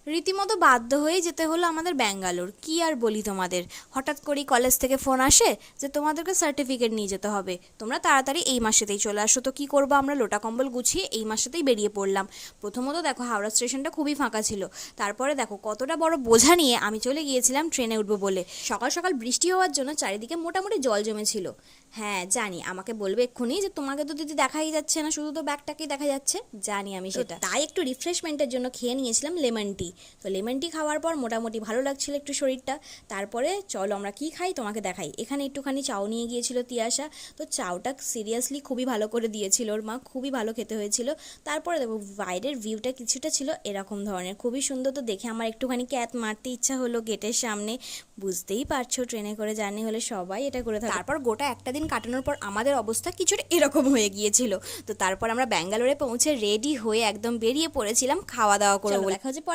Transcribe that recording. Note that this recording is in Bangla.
রীতিমতো বাধ্য হয়ে যেতে হলো আমাদের ব্যাঙ্গালোর। কি আর বলি তোমাদের, হঠাৎ করেই কলেজ থেকে ফোন আসে যে তোমাদেরকে সার্টিফিকেট নিয়ে যেতে হবে, তোমরা তাড়াতাড়ি এই মাসেতেই চলে আসো। তো কী করবো, আমরা লোটা কম্বল গুছিয়ে এই মাসেতেই বেরিয়ে পড়লাম। প্রথমত দেখো হাওড়া স্টেশনটা খুবই ফাঁকা ছিল, তারপরে দেখো কতটা বড় বোঝা নিয়ে আমি চলে গিয়েছিলাম ট্রেনে উঠবো বলে। সকাল সকাল বৃষ্টি হওয়ার জন্য চারিদিকে মোটামুটি জল জমেছিল। হ্যাঁ জানি, আমাকে বলবে এক্ষুনি যে তোমাকে তো দিদি দেখাই যাচ্ছে না, শুধু তো ব্যাগটাকেই দেখা যাচ্ছে। জানি আমি সেটা, তাই একটু রিফ্রেশমেন্টের জন্য খেয়ে নিয়েছিলাম লেমন টি। তো লেমন টি খাওয়ার পর মোটামুটি ভালো লাগছিল একটু শরীরটা। তারপরে চলো আমরা কি খাই তোমাকে দেখাই। এখানে একটুখানি চাউ নিয়ে গিয়েছিল তিয়াশা, তো চাউটা সিরিয়াসলি খুবই ভালো করে দিয়েছিল ওর মা, খুবই ভালো খেতে হয়েছিল। তারপরে দেখো বাইরের ভিউটা কিছুটা ছিল এরকম ধরনের, খুবই সুন্দর। তো দেখে আমার একটুখানি ক্যাত মারতে ইচ্ছা হলো গেটের সামনে। বুঝতেই পারছো ট্রেনে করে জার্নি হলে সবাই এটা করে থাকে। তারপর গোটা একটা দিন কাটানোর পর আমাদের অবস্থা কিছুটা এরকম হয়ে গিয়েছিল। তো তারপর আমরা ব্যাঙ্গালোরে পৌঁছে রেডি হয়ে একদম বেরিয়ে পড়েছিলাম খাওয়া দাওয়া করে বলে। দেখা হচ্ছে